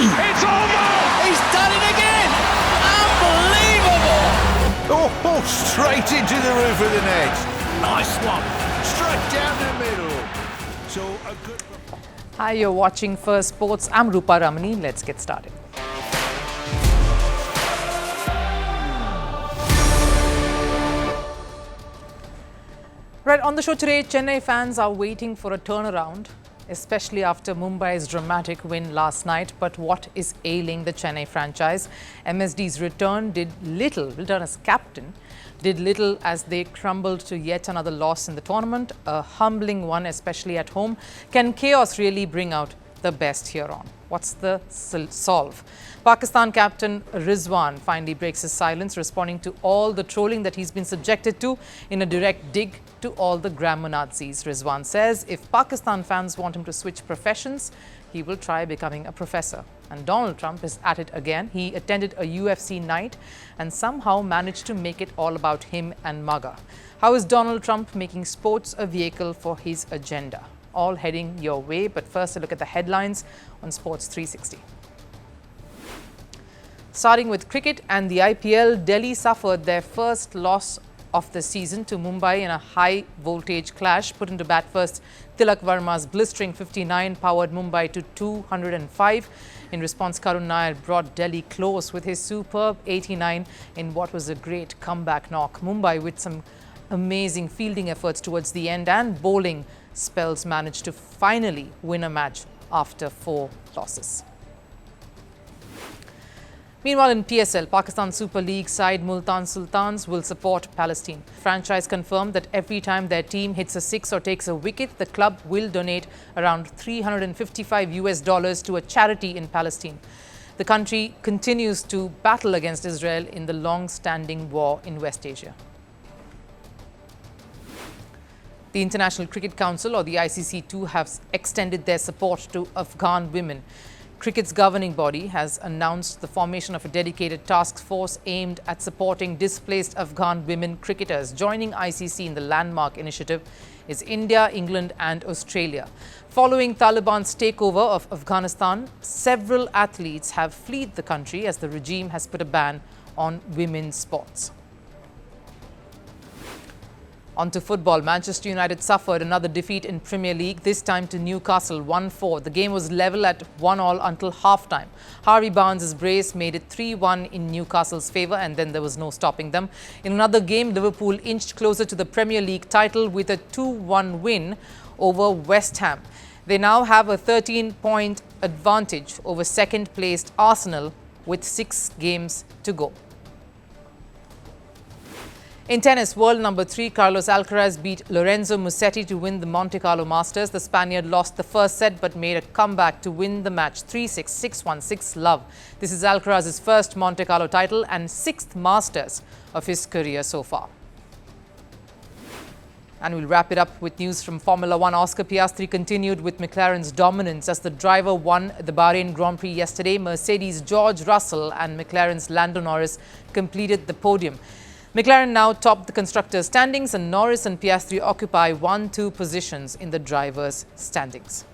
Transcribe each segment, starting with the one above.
It's almost! He's done it again! Unbelievable! Oh, straight into the roof of the net. Nice one. Straight down the middle. So a good... Hi, you're watching Firstpost. I'm Rupha Ramani. Let's get started. Right, on the show today, Chennai fans are waiting for a turnaround, especially after Mumbai's dramatic win last night. But what is ailing the Chennai franchise? MSD's return as captain, did little as they crumbled to yet another loss in the tournament, a humbling one, especially at home. Can chaos really bring out the best here on? What's the solve? Pakistan captain Rizwan finally breaks his silence, responding to all the trolling that he's been subjected to in a direct dig to all the grammar Nazis. Rizwan says if Pakistan fans want him to switch professions, he will try becoming a professor. And Donald Trump is at it again. He attended a UFC night and somehow managed to make it all about him and MAGA. How is Donald Trump making sports a vehicle for his agenda? All heading your way, but first a look at the headlines on Sports 360. Starting with cricket and the IPL, Delhi suffered their first loss of the season to Mumbai in a high-voltage clash. Put into bat first, Tilak Varma's blistering 59 powered Mumbai to 205. In response, Karun Nair brought Delhi close with his superb 89 in what was a great comeback knock. Mumbai, with some amazing fielding efforts towards the end and bowling spells, managed to finally win a match after 4 losses. Meanwhile, in PSL, Pakistan Super League side Multan Sultans will support Palestine. Franchise confirmed that every time their team hits a 6 or takes a wicket, the club will donate around $355 to a charity in Palestine. The country continues to battle against Israel in the long-standing war in West Asia. The International Cricket Council, or the ICC, too, have extended their support to Afghan women. Cricket's governing body has announced the formation of a dedicated task force aimed at supporting displaced Afghan women cricketers. Joining ICC in the landmark initiative is India, England and Australia. Following Taliban's takeover of Afghanistan, several athletes have fled the country as the regime has put a ban on women's sports. On to football. Manchester United suffered another defeat in Premier League, this time to Newcastle 1-4. The game was level at 1-1 until half-time. Harvey Barnes' brace made it 3-1 in Newcastle's favour, and then there was no stopping them. In another game, Liverpool inched closer to the Premier League title with a 2-1 win over West Ham. They now have a 13-point advantage over second-placed Arsenal with 6 games to go. In tennis, world number 3 Carlos Alcaraz beat Lorenzo Musetti to win the Monte Carlo Masters. The Spaniard lost the first set but made a comeback to win the match 3-6, 6-1, 6-love. This is Alcaraz's first Monte Carlo title and 6th Masters of his career so far. And we'll wrap it up with news from Formula 1. Oscar Piastri continued with McLaren's dominance as the driver won the Bahrain Grand Prix yesterday. Mercedes' George Russell and McLaren's Lando Norris completed the podium. McLaren now top the constructors' standings, and Norris and Piastri occupy 1-2 positions in the drivers' standings.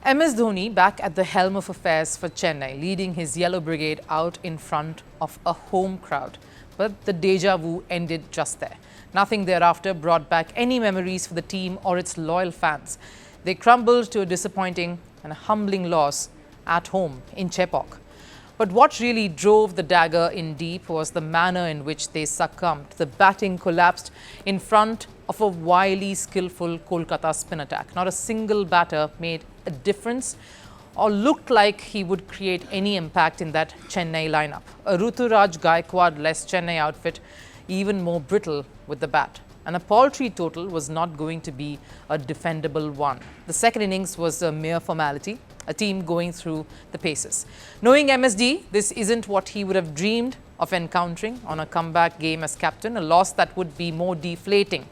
MS Dhoni back at the helm of affairs for Chennai, leading his Yellow Brigade out in front of a home crowd. But the déjà vu ended just there. Nothing thereafter brought back any memories for the team or its loyal fans. They crumbled to a disappointing and humbling loss at home in Chepauk. But what really drove the dagger in deep was the manner in which they succumbed. The batting collapsed in front of a wily, skillful Kolkata spin attack. Not a single batter made a difference or looked like he would create any impact in that Chennai lineup. A Ruturaj Gaikwad-less Chennai outfit, even more brittle with the bat. And a paltry total was not going to be a defendable one. The second innings was a mere formality, a team going through the paces. Knowing MSD, this isn't what he would have dreamed of encountering on a comeback game as captain, a loss that would be more deflating.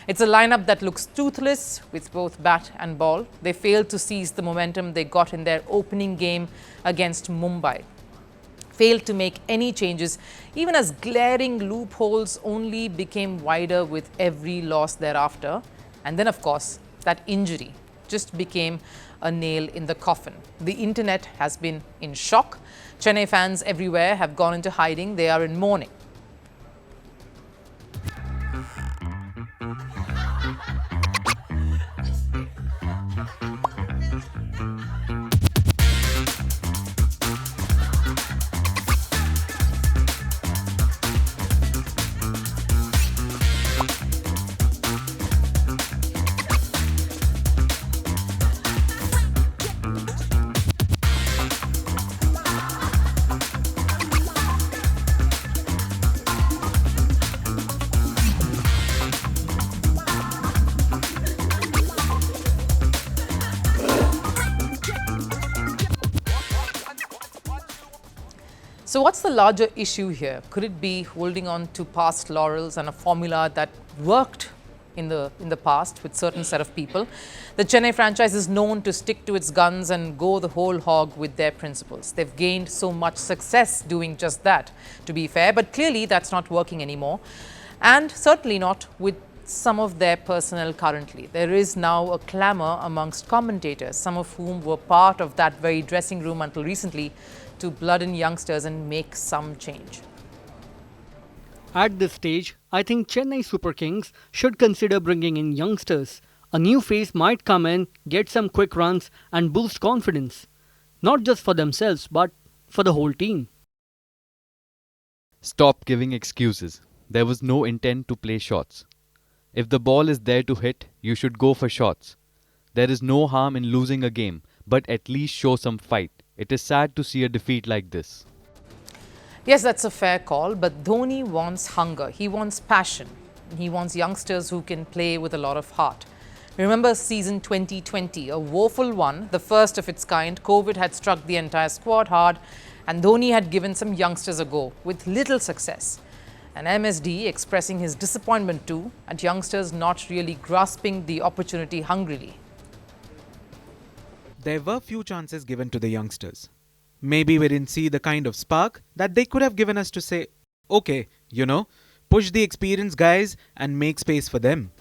It's a lineup that looks toothless with both bat and ball. They failed to seize the momentum they got in their opening game against Mumbai. failed to make any changes, even as glaring loopholes only became wider with every loss thereafter. And then, of course, that injury just became a nail in the coffin. The internet has been in shock. Chennai fans everywhere have gone into hiding. They are in mourning. So what's the larger issue here? Could it be holding on to past laurels and a formula that worked in the past with certain set of people? The Chennai franchise is known to stick to its guns and go the whole hog with their principles. They've gained so much success doing just that, to be fair, but clearly that's not working anymore, and certainly not with some of their personnel currently. There is now a clamour amongst commentators, some of whom were part of that very dressing room until recently, to blood in youngsters and make some change. At this stage, I think Chennai Super Kings should consider bringing in youngsters. A new face might come in, get some quick runs and boost confidence. Not just for themselves, but for the whole team. Stop giving excuses. There was no intent to play shots. If the ball is there to hit, you should go for shots. There is no harm in losing a game, but at least show some fight. It is sad to see a defeat like this. Yes, that's a fair call, but Dhoni wants hunger. He wants passion. He wants youngsters who can play with a lot of heart. Remember season 2020, a woeful one, the first of its kind. COVID had struck the entire squad hard and Dhoni had given some youngsters a go with little success. And MSD expressing his disappointment too at youngsters not really grasping the opportunity hungrily. There were few chances given to the youngsters. Maybe we didn't see the kind of spark that they could have given us to say, okay, push the experienced guys and make space for them.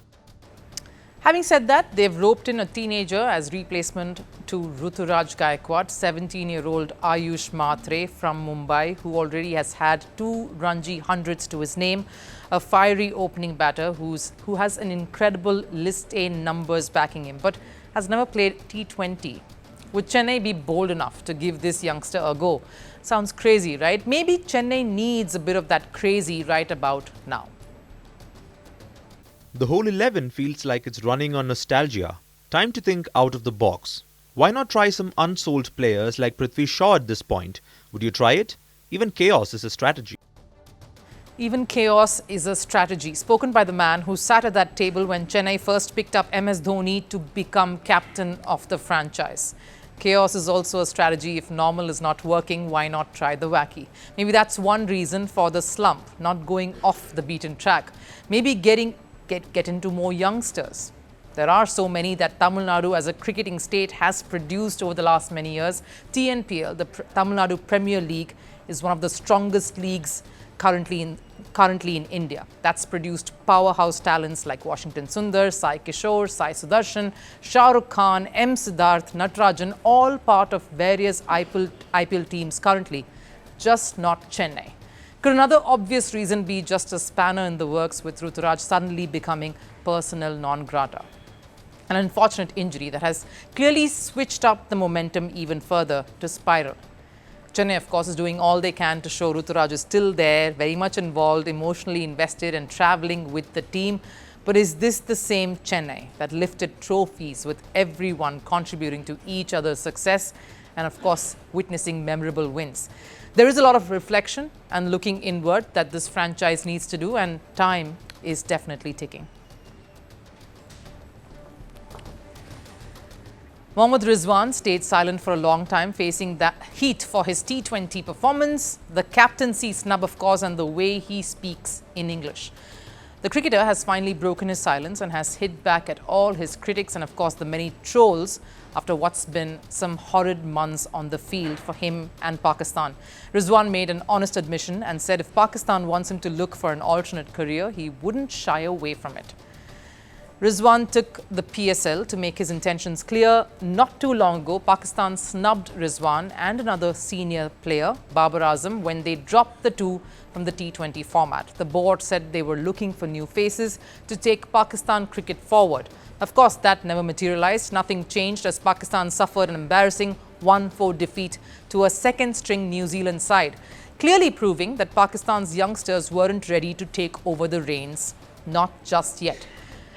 Having said that, they've roped in a teenager as replacement to Ruturaj Gaikwad, 17-year-old Ayush Matre from Mumbai, who already has had 2 Ranji hundreds to his name, a fiery opening batter who has an incredible list A numbers backing him, but has never played T20. Would Chennai be bold enough to give this youngster a go? Sounds crazy, right? Maybe Chennai needs a bit of that crazy right about now. The whole 11 feels like it's running on nostalgia. Time to think out of the box. Why not try some unsold players like Prithvi Shaw at this point? Would you try it? Even chaos is a strategy. Even chaos is a strategy, spoken by the man who sat at that table when Chennai first picked up MS Dhoni to become captain of the franchise. Chaos is also a strategy. If normal is not working, why not try the wacky? Maybe that's one reason for the slump, not going off the beaten track. Maybe get into more youngsters. There are so many that Tamil Nadu as a cricketing state has produced over the last many years. TNPL, the Tamil Nadu Premier League, is one of the strongest leagues currently in India. That's produced powerhouse talents like Washington Sundar, Sai Kishore, Sai Sudarshan, Shah Rukh Khan, M. Siddharth, Natarajan, all part of various IPL teams currently, just not Chennai. Could another obvious reason be just a spanner in the works with Ruturaj suddenly becoming personnel non grata? An unfortunate injury that has clearly switched up the momentum even further to spiral. Chennai, of course, is doing all they can to show Ruturaj is still there, very much involved, emotionally invested and travelling with the team. But is this the same Chennai that lifted trophies with everyone contributing to each other's success and, of course, witnessing memorable wins? There is a lot of reflection and looking inward that this franchise needs to do, and time is definitely ticking. Mohammad Rizwan stayed silent for a long time, facing the heat for his T20 performance, the captaincy snub, of course, and the way he speaks in English. The cricketer has finally broken his silence and has hit back at all his critics and, of course, the many trolls after what's been some horrid months on the field for him and Pakistan. Rizwan made an honest admission and said if Pakistan wants him to look for an alternate career, he wouldn't shy away from it. Rizwan took the PSL to make his intentions clear. Not too long ago, Pakistan snubbed Rizwan and another senior player, Babar Azam, when they dropped the two from the T20 format. The board said they were looking for new faces to take Pakistan cricket forward. Of course, that never materialized. Nothing changed as Pakistan suffered an embarrassing 1-4 defeat to a second-string New Zealand side, clearly proving that Pakistan's youngsters weren't ready to take over the reins, not just yet.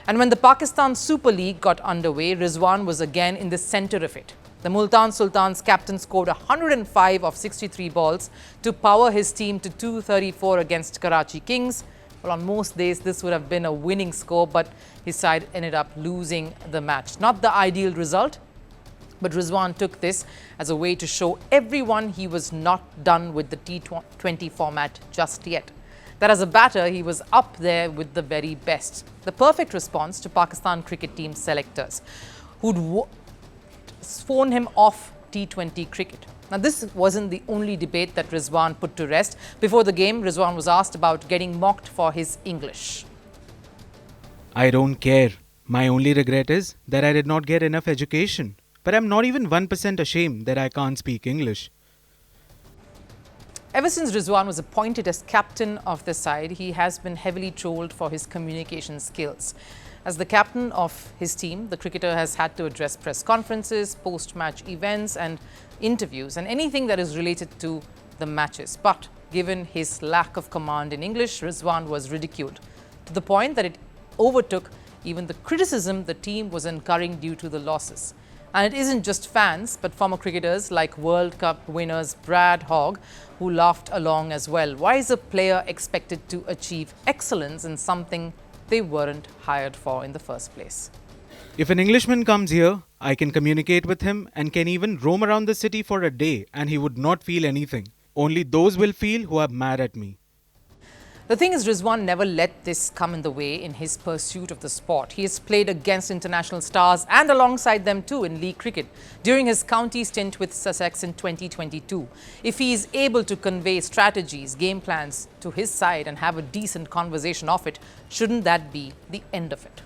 And when the Pakistan Super League got underway, Rizwan was again in the centre of it. The Multan Sultan's captain scored 105 of 63 balls to power his team to 234 against Karachi Kings. Well, on most days, this would have been a winning score, but his side ended up losing the match. Not the ideal result, but Rizwan took this as a way to show everyone he was not done with the T20 format just yet. That as a batter, he was up there with the very best. The perfect response to Pakistan cricket team selectors who'd phone him off T20 cricket. Now, this wasn't the only debate that Rizwan put to rest. Before the game, Rizwan was asked about getting mocked for his English. I don't care. My only regret is that I did not get enough education. But I'm not even 1% ashamed that I can't speak English. Ever since Rizwan was appointed as captain of the side, he has been heavily trolled for his communication skills. As the captain of his team, the cricketer has had to address press conferences, post-match events and interviews and anything that is related to the matches. But given his lack of command in English, Rizwan was ridiculed to the point that it overtook even the criticism the team was incurring due to the losses. And it isn't just fans, but former cricketers like World Cup winners Brad Hogg, who laughed along as well. Why is a player expected to achieve excellence in something they weren't hired for in the first place? If an Englishman comes here, I can communicate with him and can even roam around the city for a day and he would not feel anything. Only those will feel who are mad at me. The thing is, Rizwan never let this come in the way in his pursuit of the sport. He has played against international stars and alongside them too in league cricket during his county stint with Sussex in 2022. If he is able to convey strategies, game plans to his side and have a decent conversation of it, shouldn't that be the end of it?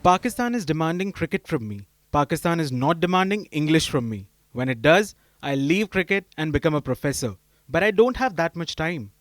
Pakistan is demanding cricket from me. Pakistan is not demanding English from me. When it does, I'll leave cricket and become a professor. But I don't have that much time.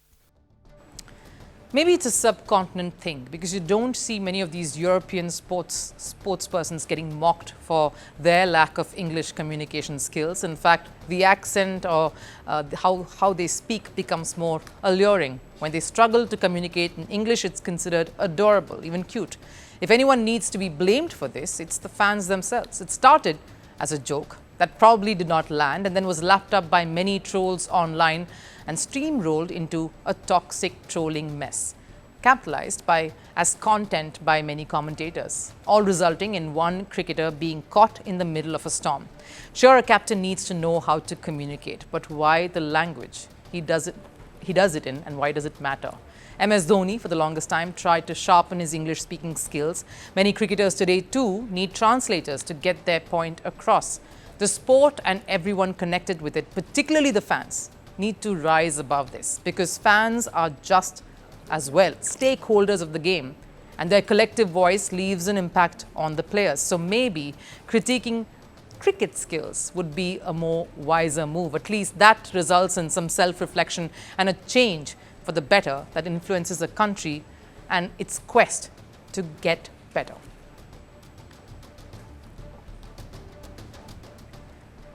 Maybe it's a subcontinent thing because you don't see many of these European sportspersons getting mocked for their lack of English communication skills. In fact, the accent or how they speak becomes more alluring. When they struggle to communicate in English, it's considered adorable, even cute. If anyone needs to be blamed for this, it's the fans themselves. It started as a joke that probably did not land and then was lapped up by many trolls online and steamrolled into a toxic trolling mess, capitalized as content by many commentators, all resulting in one cricketer being caught in the middle of a storm. Sure, a captain needs to know how to communicate, but why the language he does it in and why does it matter? MS Dhoni, for the longest time, tried to sharpen his English-speaking skills. Many cricketers today, too, need translators to get their point across. The sport and everyone connected with it, particularly the fans, need to rise above this because fans are just as well stakeholders of the game and their collective voice leaves an impact on the players. So maybe critiquing cricket skills would be a more wiser move. At least that results in some self-reflection and a change for the better that influences a country and its quest to get better.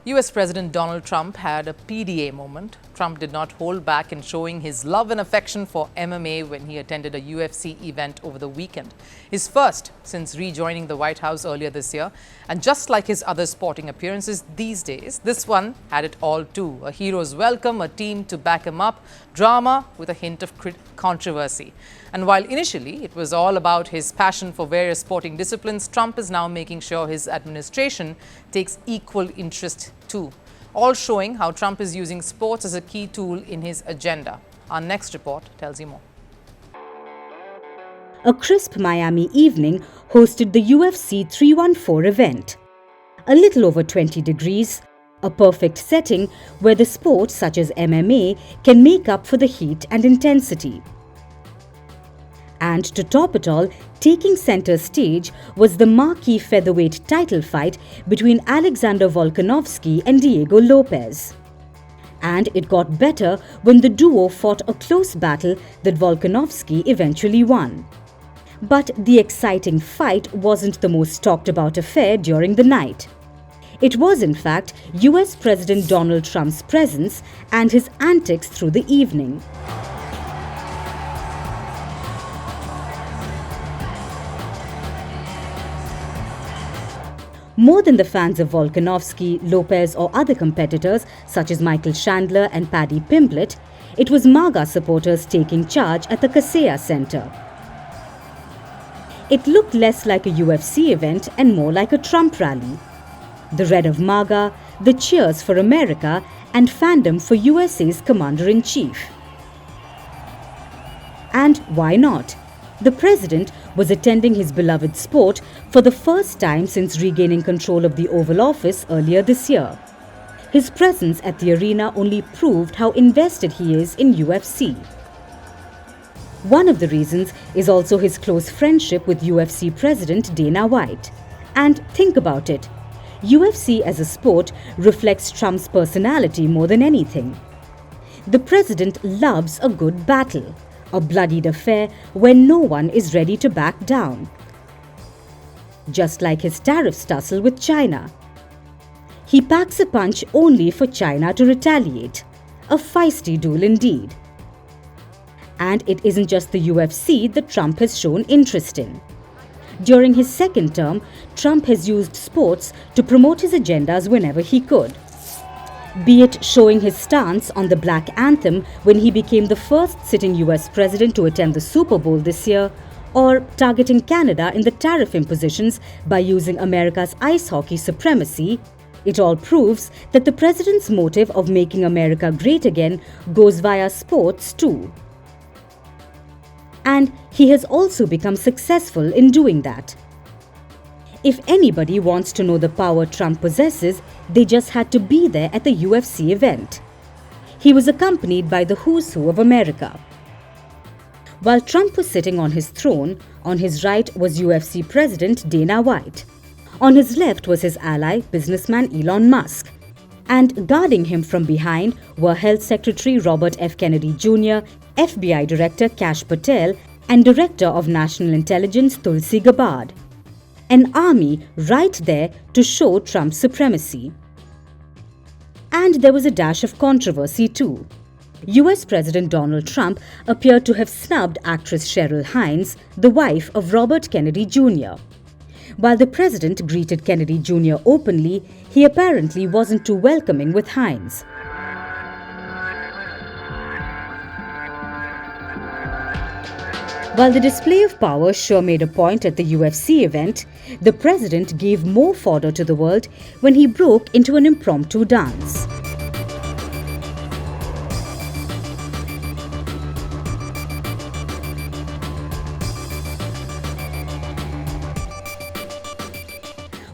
US President Donald Trump had a PDA moment. Trump did not hold back in showing his love and affection for MMA when he attended a UFC event over the weekend. His first since rejoining the White House earlier this year. And just like his other sporting appearances these days, this one had it all too. A hero's welcome, a team to back him up, drama with a hint of controversy. And while initially it was all about his passion for various sporting disciplines, Trump is now making sure his administration takes equal interest too. All showing how Trump is using sports as a key tool in his agenda. Our next report tells you more. a crisp Miami evening hosted the UFC 314 event. A little over 20 degrees, a perfect setting where the sport such as MMA can make up for the heat and intensity. And to top it all, taking center stage was the marquee featherweight title fight between Alexander Volkanovski and Diego Lopez. And it got better when the duo fought a close battle that Volkanovski eventually won. But the exciting fight wasn't the most talked about affair during the night. It was in fact US President Donald Trump's presence and his antics through the evening. More than the fans of Volkanovski, Lopez or other competitors such as Michael Chandler and Paddy Pimblett, it was MAGA supporters taking charge at the Kaseya Center. It looked less like a UFC event and more like a Trump rally. The red of MAGA, the cheers for America and fandom for USA's Commander-in-Chief. And why not? The president was attending his beloved sport for the first time since regaining control of the Oval Office earlier this year. His presence at the arena only proved how invested he is in UFC. One of the reasons is also his close friendship with UFC President Dana White. And think about it, UFC as a sport reflects Trump's personality more than anything. The president loves a good battle, a bloodied affair when no one is ready to back down. Just like his tariffs tussle with China. He packs a punch only for China to retaliate. A feisty duel indeed. And it isn't just the UFC that Trump has shown interest in. During his second term, Trump has used sports to promote his agendas whenever he could. Be it showing his stance on the Black Anthem when he became the first sitting US president to attend the Super Bowl this year, or targeting Canada in the tariff impositions by using America's ice hockey supremacy, it all proves that the president's motive of making America great again goes via sports too. And he has also become successful in doing that. If anybody wants to know the power Trump possesses, they just had to be there at the UFC event. He was accompanied by the who's who of America. While Trump was sitting on his throne, on his right was UFC President Dana White. On his left was his ally, businessman Elon Musk. And guarding him from behind were Health Secretary Robert F. Kennedy Jr., FBI Director Kash Patel, and Director of National Intelligence Tulsi Gabbard. An army right there to show Trump's supremacy. And there was a dash of controversy too. US President Donald Trump appeared to have snubbed actress Cheryl Hines, the wife of Robert Kennedy Jr. While the president greeted Kennedy Jr. openly, he apparently wasn't too welcoming with Hines. While the display of power sure made a point at the UFC event, the president gave more fodder to the world when he broke into an impromptu dance.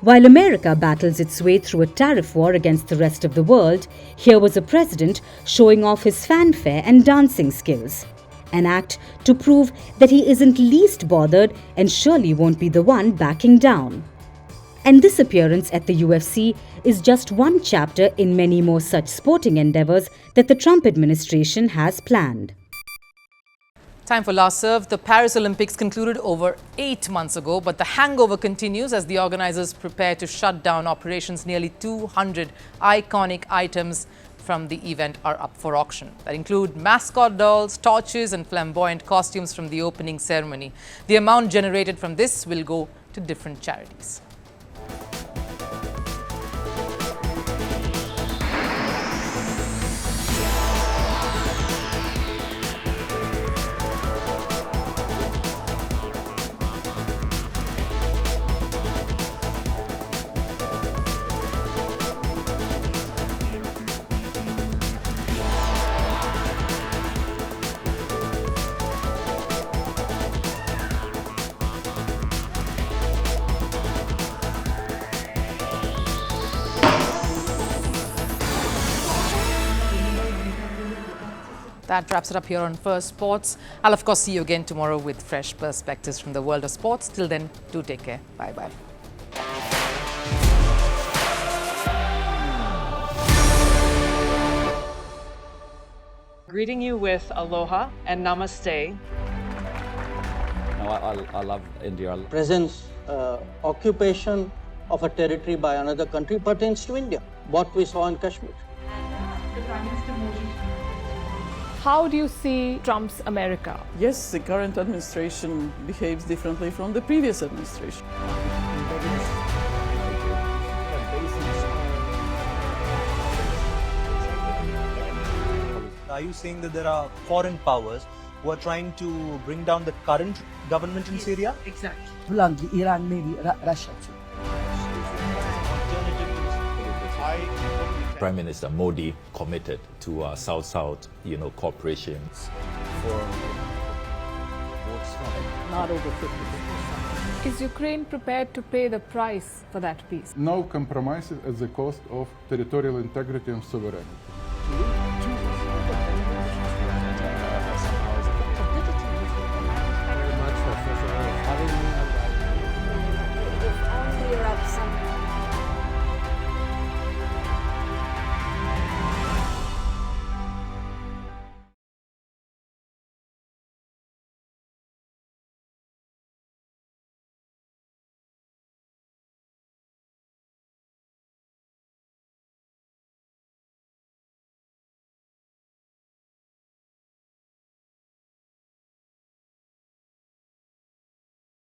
While America battles its way through a tariff war against the rest of the world, here was a president showing off his fanfare and dancing skills. An act to prove that he isn't least bothered and surely won't be the one backing down. And this appearance at the UFC is just one chapter in many more such sporting endeavors that the Trump administration has planned. Time for Last Serve. The Paris Olympics concluded over 8 months ago, but the hangover continues as the organizers prepare to shut down operations. Nearly 200 iconic items from the event are up for auction. That include mascot dolls, torches and flamboyant costumes from the opening ceremony. The amount generated from this will go to different charities. That wraps it up here on First Sports. I'll of course see you again tomorrow with fresh perspectives from the world of sports. Till then, do take care. Bye-bye. Greeting you with aloha and namaste. I love India. Presence, occupation of a territory by another country pertains to India, what we saw in Kashmir. How do you see Trump's America? Yes, the current administration behaves differently from the previous administration. Are you saying that there are foreign powers who are trying to bring down the current government in Syria? Exactly. Bluntly, Iran, maybe Russia too. Prime Minister Modi committed to South-South, cooperation. Not over 50%. Is Ukraine prepared to pay the price for that peace? No compromises at the cost of territorial integrity and sovereignty.